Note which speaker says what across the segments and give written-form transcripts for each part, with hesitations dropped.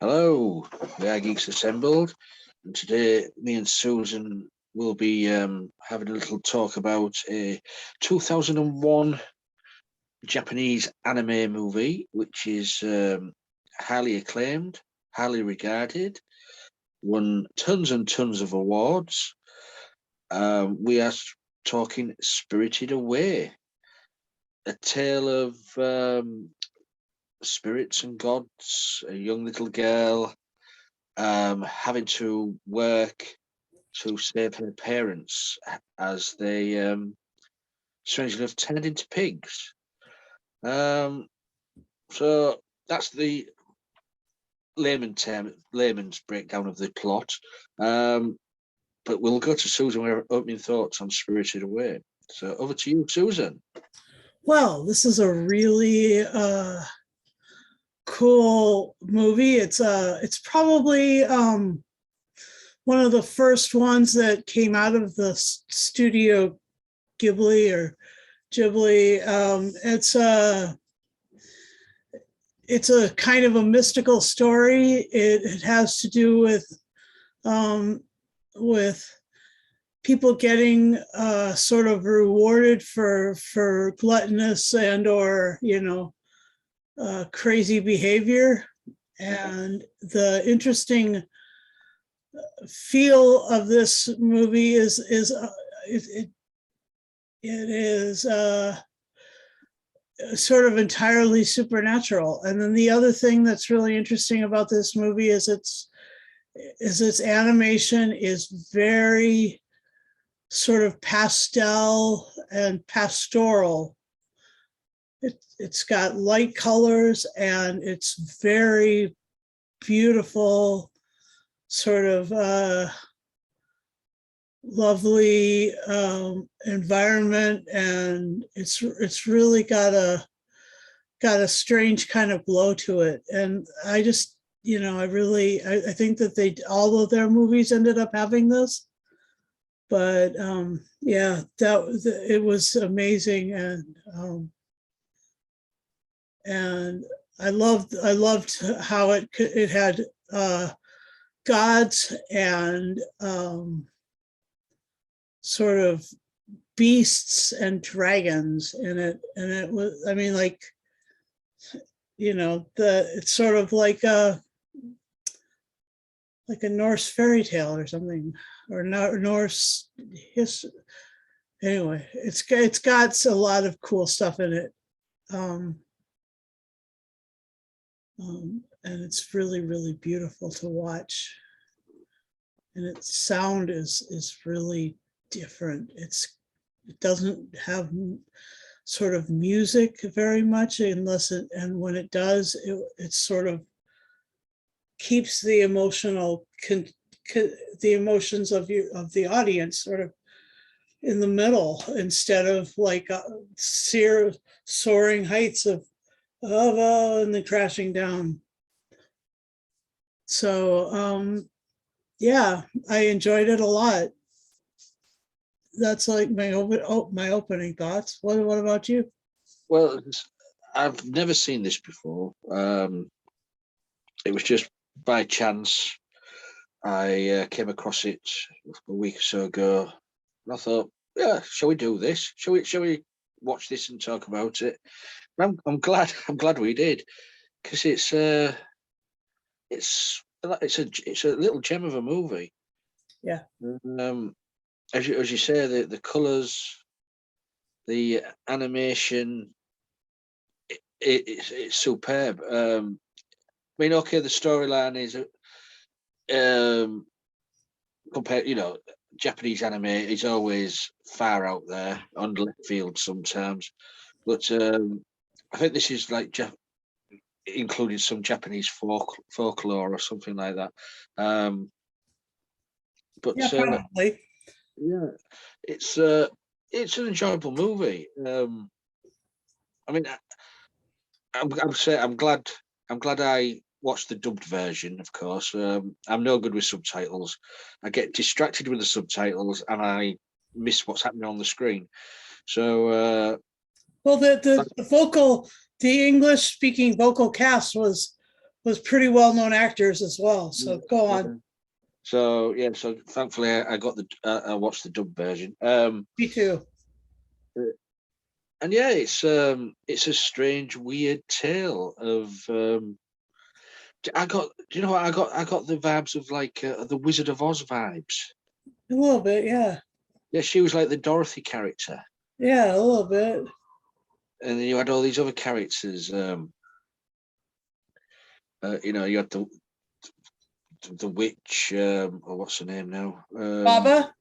Speaker 1: Hello, we are Geeks Assembled, and today me and Susan will be having a little talk about a 2001 Japanese anime movie, which is highly acclaimed, highly regarded, won tons and tons of awards. We are talking Spirited Away, a tale of spirits and gods, a young little girl having to work to save her parents as they strangely enough turned into pigs. So that's the layman's breakdown of the plot. But we'll go to Susan with her opening thoughts on Spirited Away. So over to you, Susan.
Speaker 2: Well, this is a really cool movie. It's probably one of the first ones that came out of the Studio Ghibli or Ghibli. It's a kind of a mystical story. It has to do with people getting sort of rewarded for gluttonous and or crazy behavior. And the interesting feel of this movie is sort of entirely supernatural. And then the other thing that's really interesting about this movie is its animation is very sort of pastel and pastoral. It's got light colors and it's very beautiful, sort of lovely environment, and it's really got a strange kind of glow to it. And I just I think that all of their movies ended up having this, but it was amazing. And I loved how it had gods and sort of beasts and dragons in it. And it was, it's sort of like a Norse fairy tale or something, or Norse history. Anyway, it's got a lot of cool stuff in it. And it's really, really beautiful to watch. And its sound is really different. It doesn't have sort of music very much and when it does, it sort of keeps the the emotions of the audience sort of in the middle, instead of like soaring heights of and then crashing down. So I enjoyed it a lot. That's like my opening thoughts. What about you?
Speaker 1: Well, I've never seen this before. It was just by chance I came across it a week or so ago, and I thought, yeah, shall we do this? Shall we watch this and talk about it? And I'm glad we did, because it's a little gem of a movie.
Speaker 2: Yeah.
Speaker 1: As you say, the colours, the animation, it's superb. The storyline is compared, Japanese anime is always far out there on left field sometimes, but I think this is like including some Japanese folklore or something like that. But
Speaker 2: yeah, probably.
Speaker 1: Yeah, it's an enjoyable movie. I'm glad I watched the dubbed version. Of course, I'm no good with subtitles. I get distracted with the subtitles and I miss what's happening on the screen. So,
Speaker 2: the English speaking vocal cast was was pretty well-known actors as well. So go on.
Speaker 1: So yeah, so thankfully I got I watched the dub version.
Speaker 2: Me too.
Speaker 1: And yeah, it's a strange, weird tale of. Do you know what I got? I got the vibes of like the Wizard of Oz vibes.
Speaker 2: A little bit, yeah.
Speaker 1: Yeah, she was like the Dorothy character,
Speaker 2: Yeah, a little bit.
Speaker 1: and then you had all these other characters. You had the witch, or what's her name now?
Speaker 2: Baba?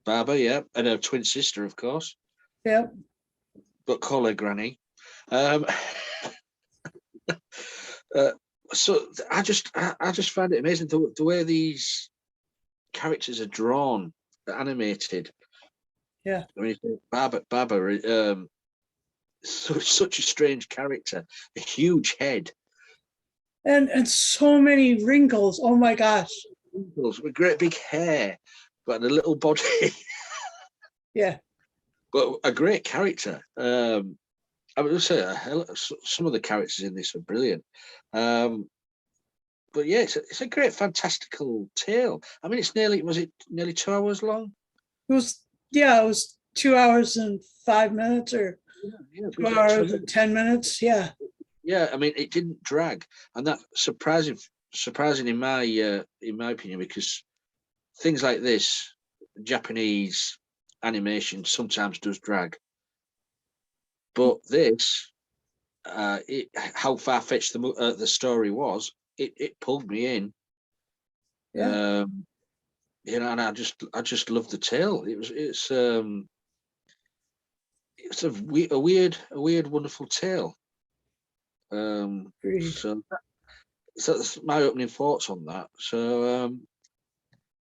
Speaker 1: Baba, yeah, and her twin sister, of course,
Speaker 2: Yep.
Speaker 1: but call her Granny. Um, uh, so I just find it amazing the way these characters are drawn, animated.
Speaker 2: Yeah.
Speaker 1: I mean, Baba, such a strange character, a huge head,
Speaker 2: And so many wrinkles. Oh my gosh.
Speaker 1: with great big hair, but a little body.
Speaker 2: Yeah.
Speaker 1: But a great character. I would say some of the characters in this are brilliant. But yeah, it's a great fantastical tale. I mean, was it nearly 2 hours long?
Speaker 2: It was 2 hours and 5 minutes or
Speaker 1: Yeah,
Speaker 2: 2 hours and 10 minutes. Yeah.
Speaker 1: yeah. I mean, it didn't drag, and that's surprising in my opinion, because things like this, Japanese animation sometimes does drag. But this, how far fetched the story was, it pulled me in.
Speaker 2: Yeah.
Speaker 1: And I just loved the tale. It's a weird, wonderful tale.
Speaker 2: Agreed.
Speaker 1: So that's my opening thoughts on that. So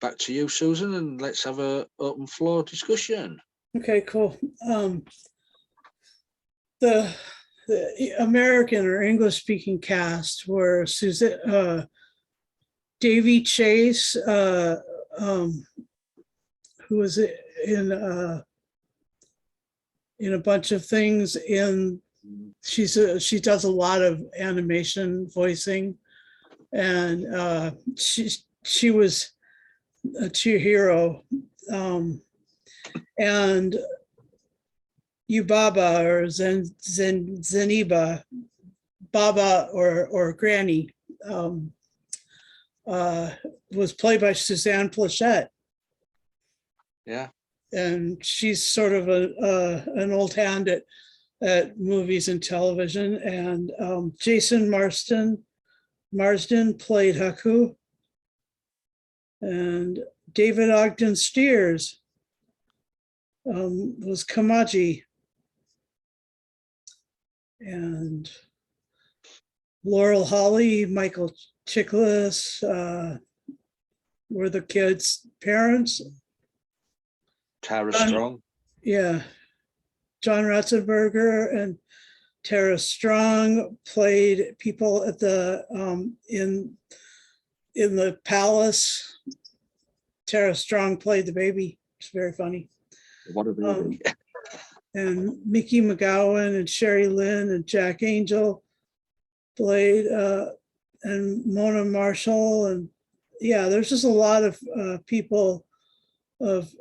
Speaker 1: back to you, Susan, and let's have a open floor discussion.
Speaker 2: Okay, cool. The American or English speaking cast were Davy Chase, who was in a bunch of things. She does a lot of animation voicing, and she was a Chihiro, and Yubaba or Zeniba, Baba or Granny, was played by Suzanne Plachette.
Speaker 1: Yeah.
Speaker 2: And she's sort of an old hand at movies and television. And Jason Marsden played Haku. And David Ogden Steers was Kamaji. And Laurel Holly, Michael Chiklis were the kids' parents.
Speaker 1: Tara Strong.
Speaker 2: Yeah. John Ratzenberger and Tara Strong played people at the in the palace. Tara Strong played the baby. It's very funny.
Speaker 1: What a baby.
Speaker 2: And Mickey McGowan and Sherry Lynn and Jack Angel played, and Mona Marshall. And yeah, there's just a lot of people of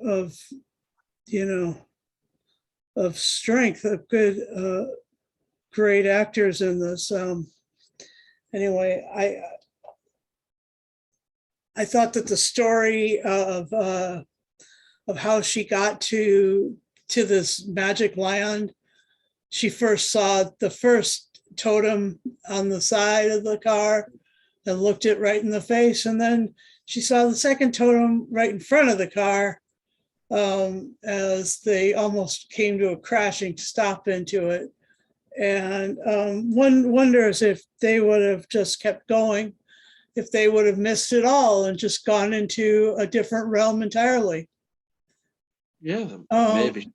Speaker 2: strength, of good, great actors in this. Anyway, I thought that the story of how she got to this magic land. She first saw the first totem on the side of the car and looked it right in the face, and then she saw the second totem right in front of the car, as they almost came to a crashing stop into it. And one wonders if they would have just kept going, if they would have missed it all and just gone into a different realm entirely.
Speaker 1: Yeah, maybe.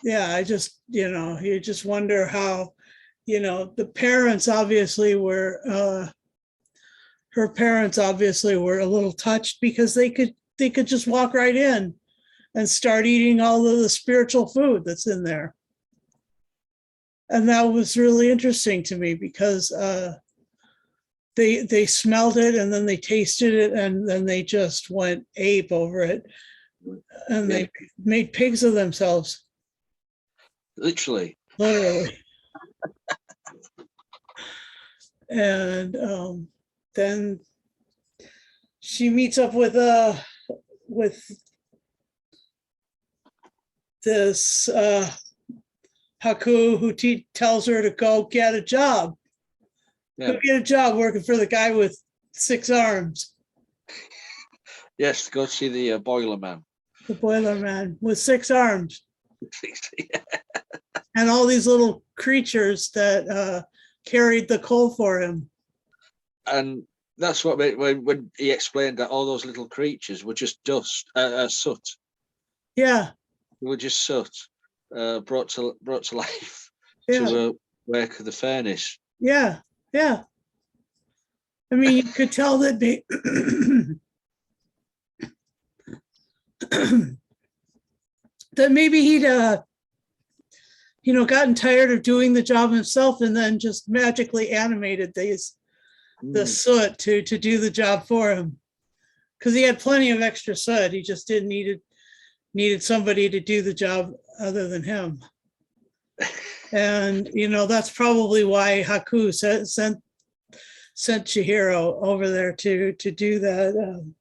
Speaker 2: Yeah, I just, you just wonder how, the parents obviously were, her parents obviously were a little touched because they could just walk right in and start eating all of the spiritual food that's in there. And that was really interesting to me because they smelled it and then they tasted it and then they just went ape over it, and
Speaker 1: Yeah,
Speaker 2: they made pigs of themselves,
Speaker 1: literally.
Speaker 2: literally. And then she meets up with this Haku who tells her to go get a job.
Speaker 1: Yeah.
Speaker 2: Go get a job working for the guy with 6 arms,
Speaker 1: Yes, go see the boiler man.
Speaker 2: the boiler man with 6 arms,
Speaker 1: Yeah.
Speaker 2: and all these little creatures that carried the coal for him.
Speaker 1: And that's what when he explained that all those little creatures were just dust, soot.
Speaker 2: Yeah,
Speaker 1: They were just soot, brought to life
Speaker 2: yeah,
Speaker 1: to work of the furnace.
Speaker 2: yeah, yeah. I mean, you could tell that that maybe he'd gotten tired of doing the job himself and then just magically animated the soot to do the job for him, because he had plenty of extra soot. He just didn't needed somebody to do the job other than him. And that's probably why Haku sent Chihiro over there to do that,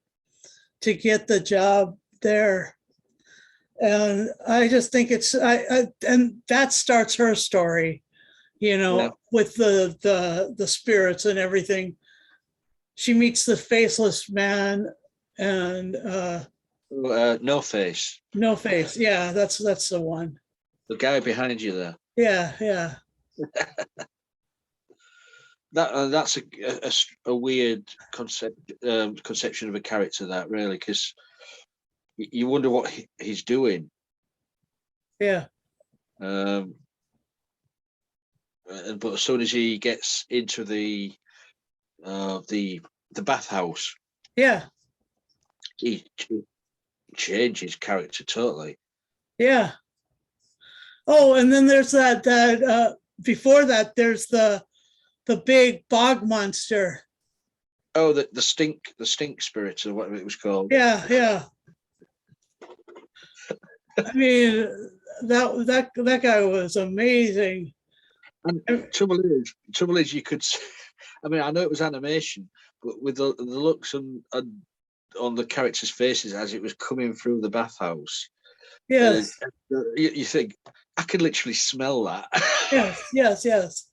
Speaker 2: to get the job there. And I just think and that starts her story,
Speaker 1: Yeah.
Speaker 2: with the spirits and everything. She meets the faceless man and
Speaker 1: No face.
Speaker 2: no face. Yeah, that's the one.
Speaker 1: The guy behind you there.
Speaker 2: Yeah, yeah.
Speaker 1: That's a weird conception of a character, that really, because you wonder what he's doing.
Speaker 2: Yeah.
Speaker 1: But as soon as he gets into the bathhouse,
Speaker 2: Yeah.
Speaker 1: he changes character totally.
Speaker 2: Yeah. Oh, and then there's that before that there's the big bog monster.
Speaker 1: Oh, the stink spirit, or what it was called.
Speaker 2: Yeah, yeah. I mean, that guy was amazing.
Speaker 1: And trouble is, you could. I mean, I know it was animation, but with the looks on the characters' faces as it was coming through the bathhouse,
Speaker 2: Yes.
Speaker 1: You think, I could literally smell that.
Speaker 2: Yes, yes, yes.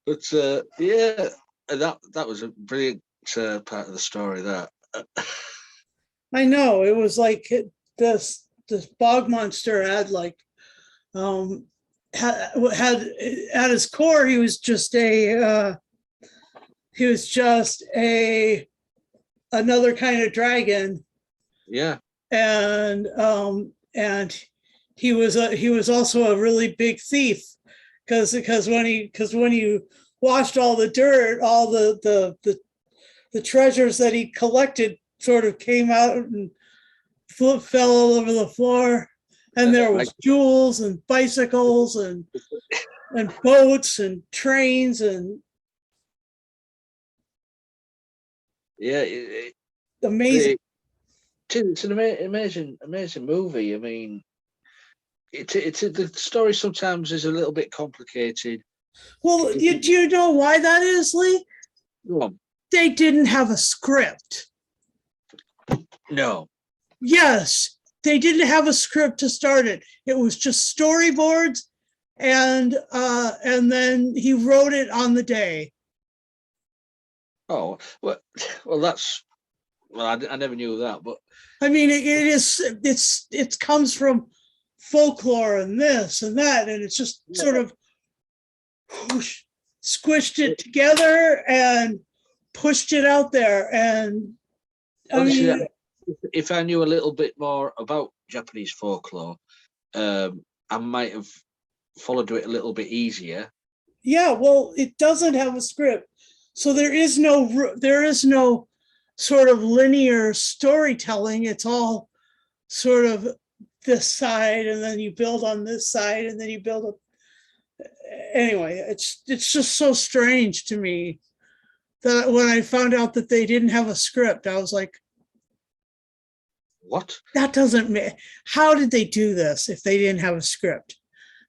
Speaker 1: But yeah, that was a brilliant part of the story. That
Speaker 2: I know, it was like this bog monster had like had at his core he was just another kind of dragon.
Speaker 1: Yeah.
Speaker 2: And he was also a really big thief, because when he washed all the dirt, all the treasures that he collected sort of came out and fell all over the floor, and there was jewels and bicycles and boats and trains and
Speaker 1: yeah,
Speaker 2: amazing.
Speaker 1: It's an amazing movie. I mean, the story sometimes is a little bit complicated.
Speaker 2: Well, do you know why that is, Lee?
Speaker 1: Go on.
Speaker 2: They didn't have a script.
Speaker 1: No.
Speaker 2: Yes, they didn't have a script to start it. It was just storyboards, and then he wrote it on the day.
Speaker 1: Oh, well, I never knew that, but
Speaker 2: I mean, it comes from folklore and this and that, and it's just sort of whoosh, squished it together and pushed it out there. And I mean,
Speaker 1: if I knew a little bit more about Japanese folklore, I might have followed it a little bit easier.
Speaker 2: Yeah, well, it doesn't have a script, so there is no sort of linear storytelling. It's all sort of this side, and then you build on this side, and then you build up. anyway, it's just so strange to me that when I found out that they didn't have a script, I was like,
Speaker 1: What?
Speaker 2: that doesn't make, how did they do this if they didn't have a script?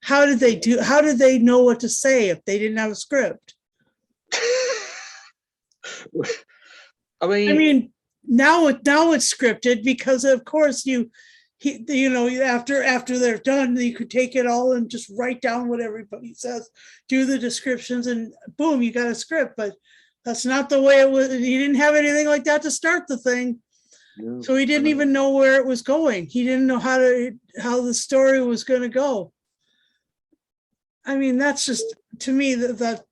Speaker 2: How did they know what to say if they didn't have a script?
Speaker 1: I
Speaker 2: I
Speaker 1: mean,
Speaker 2: mean, now it's scripted because of course after they're done, you could take it all and just write down what everybody says, do the descriptions, and boom, you got a script. But that's not the way it was. He didn't have anything like that to start the thing. So he didn't even know where it was going. He didn't know how the story was going to go. I mean, that's just, to me, that's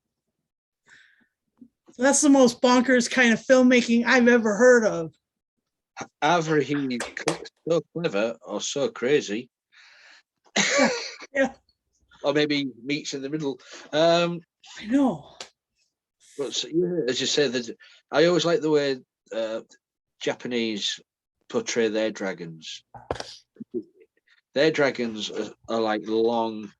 Speaker 2: the most bonkers kind of filmmaking I've ever heard of.
Speaker 1: either he's so clever or so crazy,
Speaker 2: Yeah,
Speaker 1: or maybe he meets in the middle.
Speaker 2: I know.
Speaker 1: But yeah, as you said, I always like the way Japanese portray their dragons. Their dragons are like long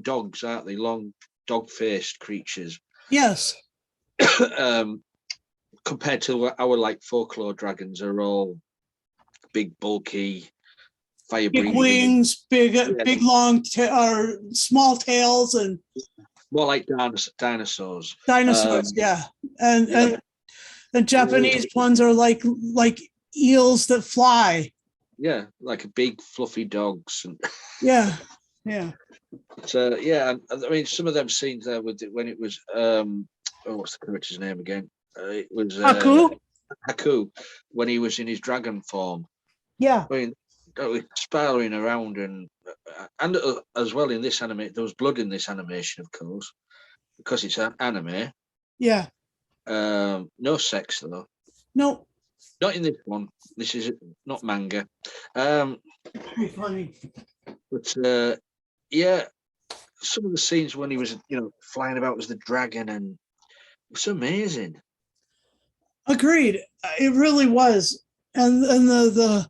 Speaker 1: dogs, aren't they? Long dog-faced creatures.
Speaker 2: Yes.
Speaker 1: Compared to our like folklore dragons are all big, bulky, fire
Speaker 2: Big
Speaker 1: breathing.
Speaker 2: wings, big long or small tails, and
Speaker 1: More like dinosaurs.
Speaker 2: dinosaurs. Yeah, and
Speaker 1: Yeah.
Speaker 2: and Japanese ones are like eels that fly.
Speaker 1: Yeah, like a big fluffy dogs. And
Speaker 2: Yeah.
Speaker 1: so yeah, I mean some of them scenes there with when it was what's the character's name again? It was Haku, when he was in his dragon form.
Speaker 2: Yeah.
Speaker 1: I mean, spiraling around and as well in this anime, there was blood in this animation, of course, because it's an anime.
Speaker 2: Yeah.
Speaker 1: No sex though.
Speaker 2: No.
Speaker 1: Not in this one. This is not manga.
Speaker 2: Very funny.
Speaker 1: But yeah, some of the scenes when he was, flying about as the dragon, and it was amazing.
Speaker 2: Agreed. It really was, and the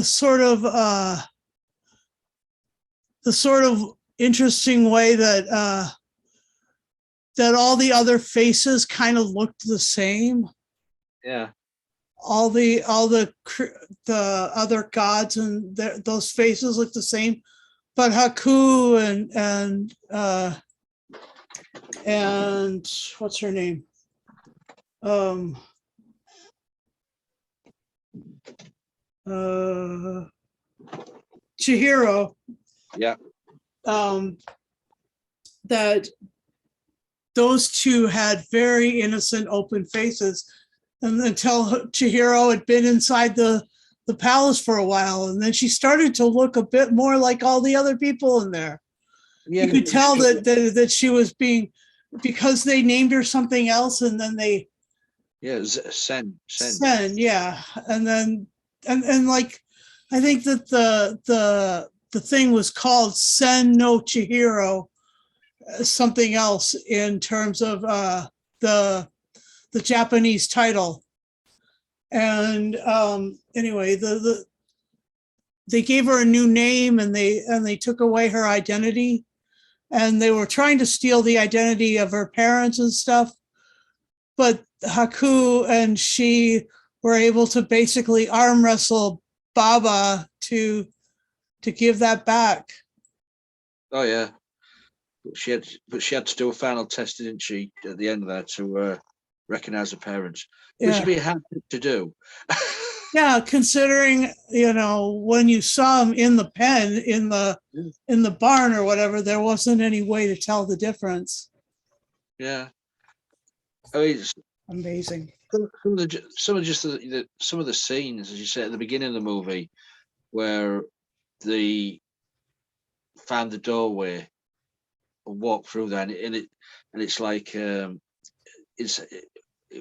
Speaker 2: sort of interesting way that all the other faces kind of looked the same.
Speaker 1: Yeah.
Speaker 2: All the other gods and those faces look the same, but Haku and what's her name? Chihiro.
Speaker 1: Yeah.
Speaker 2: That those two had very innocent, open faces, and until Chihiro had been inside the palace for a while, and then she started to look a bit more like all the other people in there. Yeah, you could tell that she was being, because they named her something else, and then they
Speaker 1: Sen,
Speaker 2: yeah, and then and like I think that the thing was called Sen no Chihiro, something else in terms of the Japanese title. And anyway, they gave her a new name, and they took away her identity, and they were trying to steal the identity of her parents and stuff. But Haku and she were able to basically arm wrestle Baba to give that back.
Speaker 1: Oh yeah, but she had to do a final test, didn't she, at the end of that, to recognize her parents, which would be hard to do.
Speaker 2: Yeah, considering when you saw him in the pen in the barn or whatever, there wasn't any way to tell the difference.
Speaker 1: Yeah, I mean, it's
Speaker 2: amazing.
Speaker 1: Some of the scenes, as you said at the beginning of the movie, where they found the doorway and walked through there, and it's like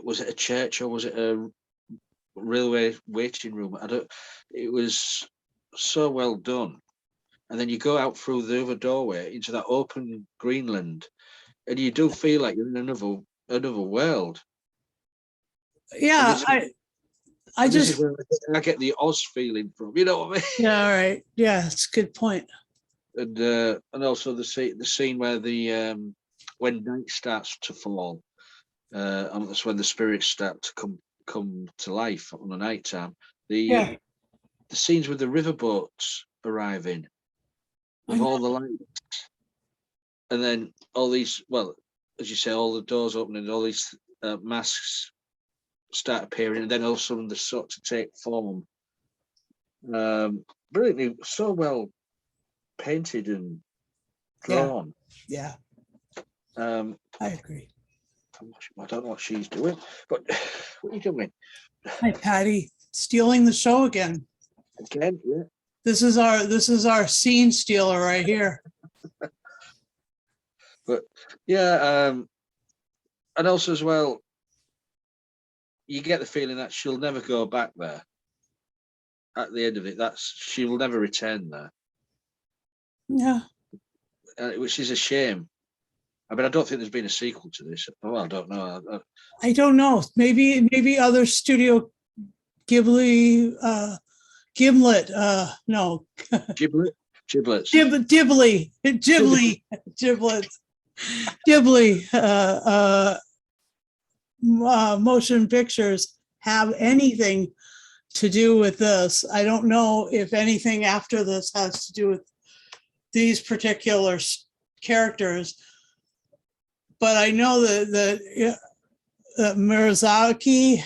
Speaker 1: was it a church or was it a railway waiting room? It was so well done. And then you go out through the other doorway into that open Greenland, and you do feel like you're in another world.
Speaker 2: Yeah, I
Speaker 1: get the Oz feeling from, you know what I mean?
Speaker 2: Yeah, all right. Yeah, it's a good point.
Speaker 1: and also the scene where the when night starts to fall, and that's when the spirits start to come to life on the night time.
Speaker 2: Yeah.
Speaker 1: The scenes with the riverboats arriving,
Speaker 2: I
Speaker 1: with
Speaker 2: know.
Speaker 1: all the lights, and then all these, well, as you say, all the doors opening, all these masks start appearing, and then all of a sudden they start to take form. Brilliantly, so well painted and
Speaker 2: Yeah.
Speaker 1: drawn.
Speaker 2: Yeah.
Speaker 1: Um,
Speaker 2: I agree.
Speaker 1: I don't know what she's doing, but what are you doing
Speaker 2: Hi, Patty. Stealing the show again.
Speaker 1: again? Yeah.
Speaker 2: This is our scene stealer right here.
Speaker 1: But yeah, and also as well, you get the feeling that she'll never go back there. At the end of it, she will never return there,
Speaker 2: Yeah.
Speaker 1: which is a shame. I mean, I don't think there's been a sequel to this. Well, I don't know.
Speaker 2: I don't know. Maybe other Studio Ghibli, Gimlet, no,
Speaker 1: Giblets.
Speaker 2: Ghibli, motion pictures have anything to do with this. I don't know if anything after this has to do with these particular characters, but I know that Miyazaki,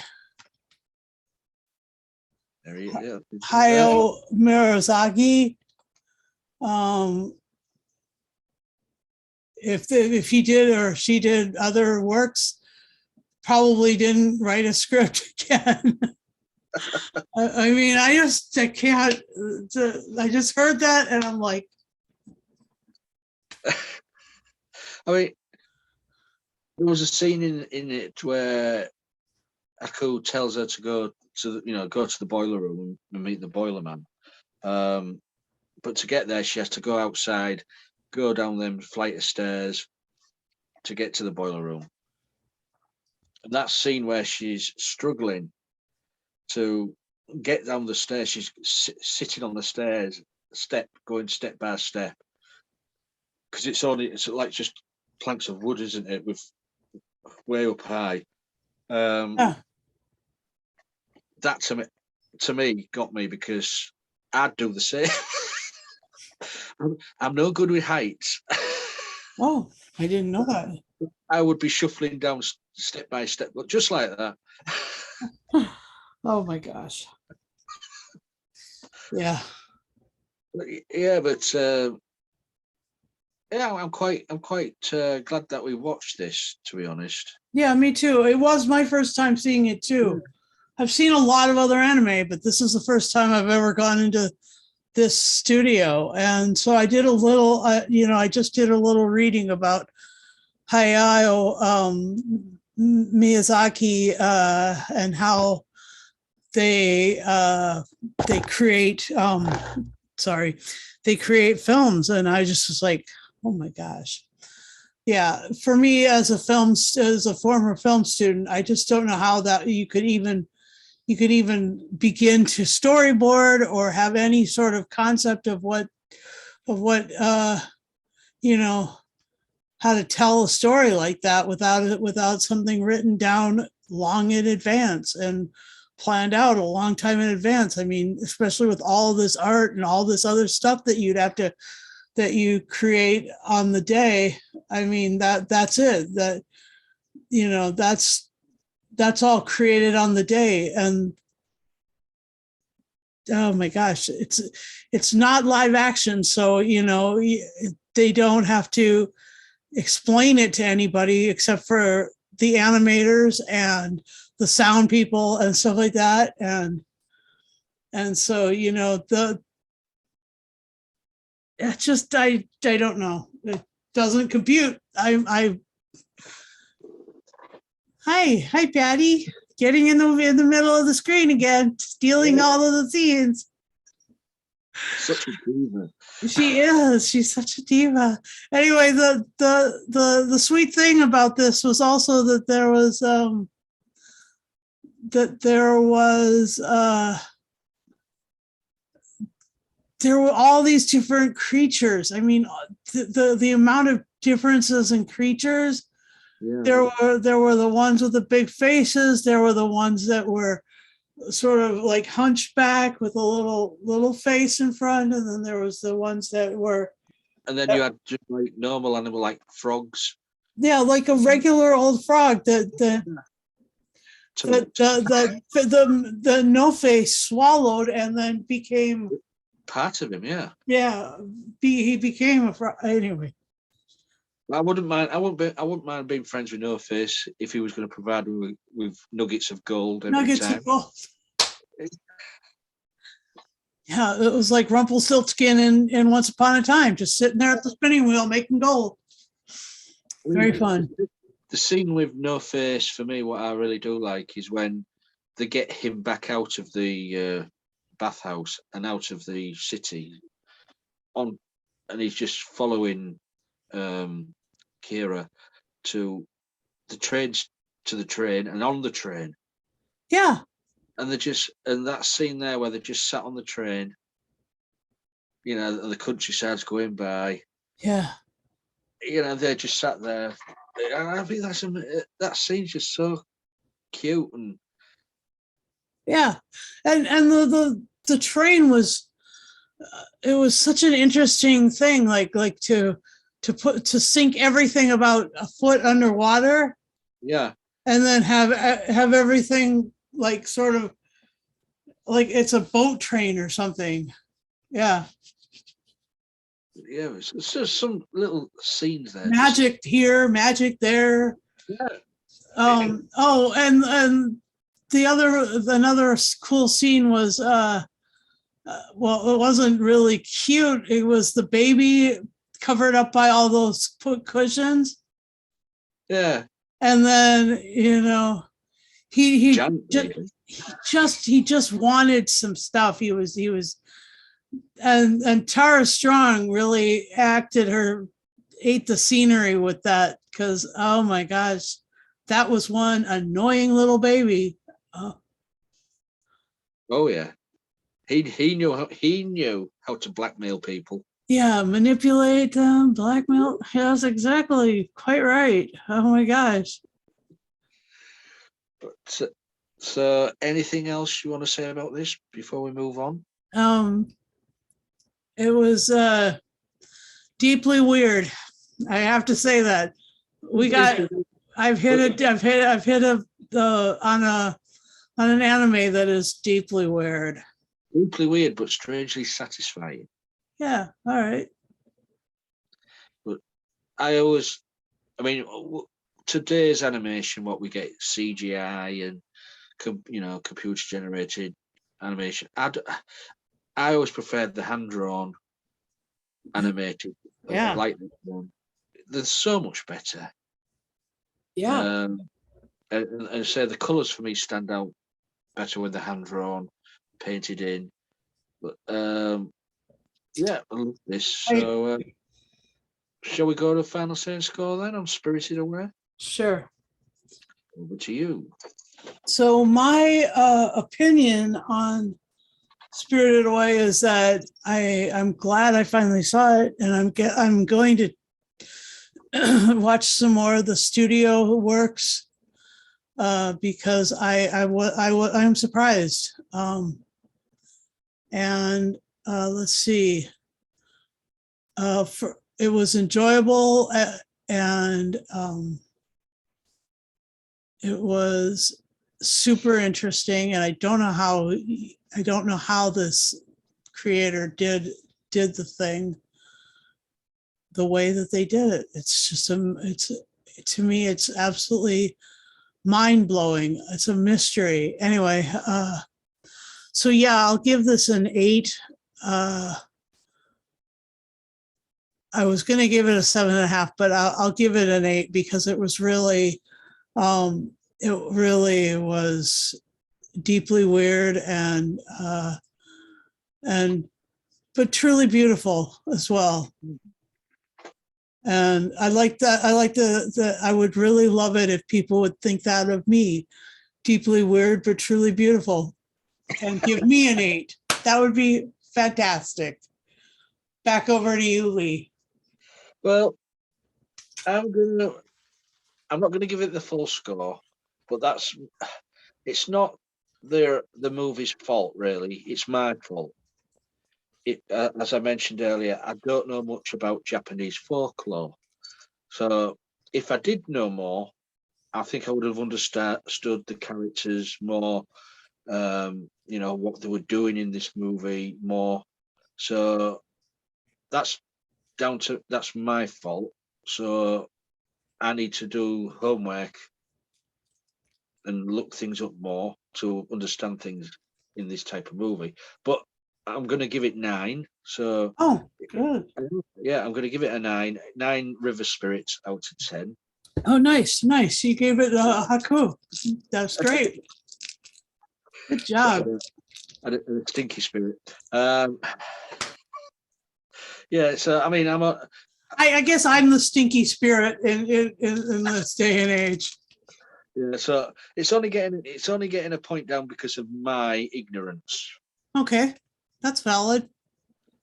Speaker 2: Hayao Miyazaki, if he did or she did other works, probably didn't write a script again. I mean, I can't. I just heard that and I'm like,
Speaker 1: I mean, there was a scene in it where Aku tells her to go to the boiler room and meet the boiler man. But to get there, she has to go outside, go down them flight of stairs to get to the boiler room. And that scene where she's struggling to get down the stairs, she's sitting on the stairs, going step by step, because it's like just planks of wood, isn't it, with way up high. That to me got me, because I'd do the same. I'm no good with heights.
Speaker 2: oh, I didn't know that.
Speaker 1: I would be shuffling down step by step, but just like that.
Speaker 2: Oh my gosh. Yeah.
Speaker 1: Yeah, but yeah, I'm quite glad that we watched this, to be honest.
Speaker 2: Yeah, me too. It was my first time seeing it too. I've seen a lot of other anime, but this is the first time I've ever gone into this studio. And so I did a little, I just did a little reading about Hayao Miyazaki and how they create films. And I just was like, oh my gosh. Yeah, for me as a former film student, I just don't know how that you could even begin to storyboard or have any sort of concept of what how to tell a story like that without something written down long in advance and planned out a long time in advance. I mean, especially with all this art and all this other stuff that you create on the day. I mean, that's it. That's all created on the day. And oh my gosh, it's not live action, so they don't have to explain it to anybody except for the animators and the sound people and stuff like that. And so it's just I don't know, it doesn't compute. Hi Patty, getting in the middle of the screen again, stealing all of the scenes.
Speaker 1: Such a diva.
Speaker 2: She is. She's such a diva. Anyway, the sweet thing about this was also that there was there were all these different creatures. I mean, the amount of differences in creatures.
Speaker 1: Yeah.
Speaker 2: There were the ones with the big faces. There were the ones that were sort of like hunchback with a little face in front, and then there was the ones that were.
Speaker 1: And then you had just like normal animal like frogs.
Speaker 2: Yeah, like a regular old frog. The no face swallowed and then became
Speaker 1: part of him. Yeah.
Speaker 2: Yeah, he became a frog anyway.
Speaker 1: I wouldn't mind being friends with No Face if he was going to provide me with nuggets of gold every
Speaker 2: Nuggets
Speaker 1: time.
Speaker 2: of gold. Yeah, it was like Rumpelstiltskin in Once Upon a Time, just sitting there at the spinning wheel making gold. Very fun.
Speaker 1: The scene with No Face, for me, what I really do like is when they get him back out of the bathhouse and out of the city, and he's just following Kira to the train and on the train.
Speaker 2: Yeah.
Speaker 1: And that scene there where they just sat on the train, the countryside's going by.
Speaker 2: Yeah.
Speaker 1: They just sat there. I think that scene's just so cute and
Speaker 2: yeah, and the train was it was such an interesting thing, like to sink everything about a foot underwater.
Speaker 1: Yeah,
Speaker 2: and then have everything like sort of like it's a boat train or something. Yeah.
Speaker 1: Yeah, it's just some little scenes there.
Speaker 2: Magic here, magic there.
Speaker 1: Yeah.
Speaker 2: Oh, and another cool scene was well, it wasn't really cute. It was the baby covered up by all those cushions.
Speaker 1: Yeah.
Speaker 2: And then he just wanted some stuff. He was and Tara Strong really ate the scenery with that, because oh my gosh, that was one annoying little baby.
Speaker 1: Oh yeah, he knew how to blackmail people.
Speaker 2: Yeah, manipulate them, blackmail. Yes, exactly, quite right. Oh my gosh.
Speaker 1: But so anything else you want to say about this before we move on?
Speaker 2: It was deeply weird. I have to say that. I've hit on an anime that is deeply weird.
Speaker 1: Deeply weird, but strangely satisfying.
Speaker 2: Yeah, all right.
Speaker 1: But today's animation, what we get, CGI and computer generated animation. I always preferred the hand drawn animated.
Speaker 2: Yeah.
Speaker 1: Like this one. They're so much better.
Speaker 2: Yeah.
Speaker 1: And say the colours for me stand out better when they're hand drawn, painted in. But yeah, I love this. So shall we go to final say and score then on Spirited Away?
Speaker 2: Sure.
Speaker 1: Over to you.
Speaker 2: So my opinion on Spirited Away is that I'm glad I finally saw it, and I'm going to watch some more of the studio works because I'm surprised. And let's see. It was enjoyable and it was super interesting, and I don't know how this creator did the thing the way that they did it. It's just to me it's absolutely mind-blowing. It's a mystery. Anyway, so yeah, I'll give this an 8. I was going to give it a 7.5, but I'll give it an 8 because it was really was deeply weird and but truly beautiful as well. And I like that. I like I would really love it if people would think that of me, deeply weird but truly beautiful, and give me an 8. That would be fantastic. back over to you, Lee.
Speaker 1: Well, I'm not gonna give it the full score, but it's not the movie's fault really. It's my fault. As I mentioned earlier, I don't know much about Japanese folklore. So if I did know more, I think I would have understood the characters more, what they were doing in this movie more. So that's that's my fault. So I need to do homework and look things up more to understand things in this type of movie. But I'm going to give it 9. So
Speaker 2: Oh, good.
Speaker 1: yeah, I'm going to give it a 9. 9 river spirits out of 10.
Speaker 2: Oh, nice, nice. You gave it a haku. That's great. Good job.
Speaker 1: A stinky spirit. Yeah, so I mean,
Speaker 2: I guess I'm the stinky spirit in this day and age.
Speaker 1: Yeah, so it's only getting a point down because of my ignorance.
Speaker 2: Okay, that's valid.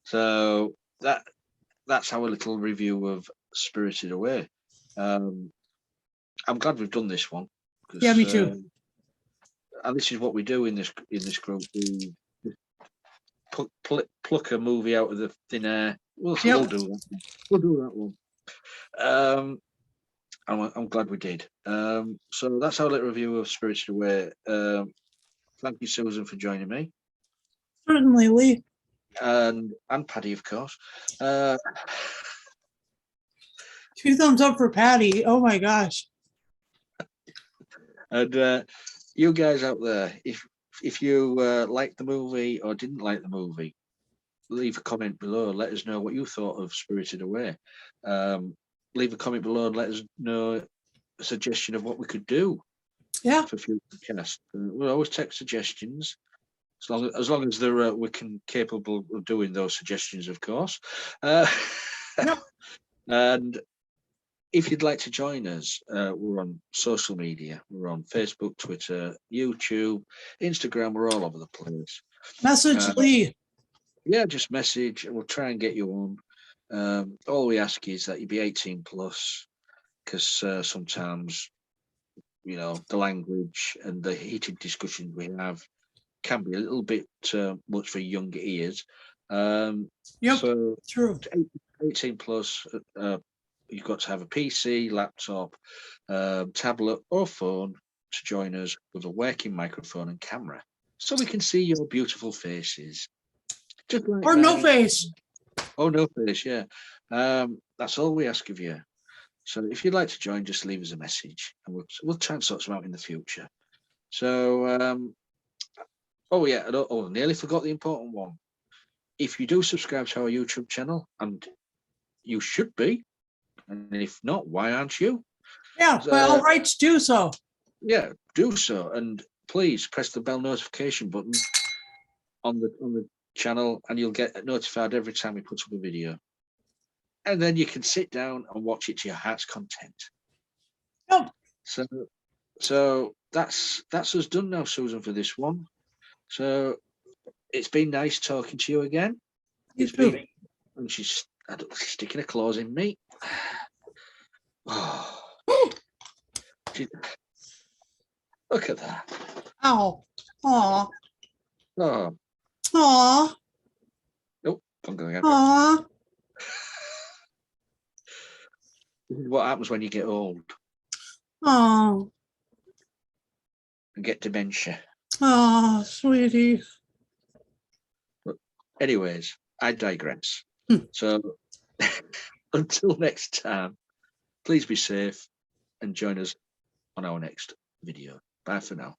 Speaker 1: So that's our little review of Spirited Away. I'm glad we've done this one.
Speaker 2: Yeah, me too.
Speaker 1: And this is what we do in this group. We pluck a movie out of the thin air. We'll do that. We'll do that one. I'm glad we did. So that's our little review of Spirited Away. Thank you, Susan, for joining me.
Speaker 2: Certainly, Lee.
Speaker 1: And Paddy, of course.
Speaker 2: 2 thumbs up for Patty. Oh my gosh.
Speaker 1: And you guys out there, if you liked the movie or didn't like the movie, leave a comment below. Let us know what you thought of Spirited Away. Leave a comment below and let us know a suggestion of what we could do.
Speaker 2: Yeah.
Speaker 1: For future cast. We'll always take suggestions. As long as they're we can capable of doing those suggestions, of course.
Speaker 2: Yep.
Speaker 1: And if you'd like to join us, we're on social media. We're on Facebook, Twitter, YouTube, Instagram. We're all over the place.
Speaker 2: Message Lee.
Speaker 1: Yeah, just message. We'll try and get you on. All we ask is that you be 18 plus, because sometimes, the language and the heated discussions we have can be a little bit much for younger ears.
Speaker 2: Yep,
Speaker 1: so
Speaker 2: true.
Speaker 1: 18 plus, you've got to have a PC, laptop, tablet or phone to join us with a working microphone and camera, so we can see your beautiful faces. Just like
Speaker 2: or no face.
Speaker 1: Oh, no face, yeah. That's all we ask of you. So if you'd like to join, just leave us a message and we'll try and sort some out in the future. So I nearly forgot the important one. If you do subscribe to our YouTube channel, and you should be, and if not, why aren't you?
Speaker 2: Yeah, by all rights, do so.
Speaker 1: Yeah, do so, and please press the bell notification button on the channel, and you'll get notified every time we put up a video. And then you can sit down and watch it to your heart's content.
Speaker 2: Yep.
Speaker 1: So that's us done now, Susan, for this one. So it's been nice talking to you again.
Speaker 2: You too.
Speaker 1: And she's sticking her claws in me. Oh, look at that.
Speaker 2: Ow. Aw.
Speaker 1: Oh.
Speaker 2: Aw.
Speaker 1: Oh, I'm going again.
Speaker 2: Aw.
Speaker 1: This is what happens when you get old
Speaker 2: Oh.
Speaker 1: and get dementia.
Speaker 2: Oh, sweetie.
Speaker 1: But anyways, I digress. So until next time, please be safe and join us on our next video. Bye for now.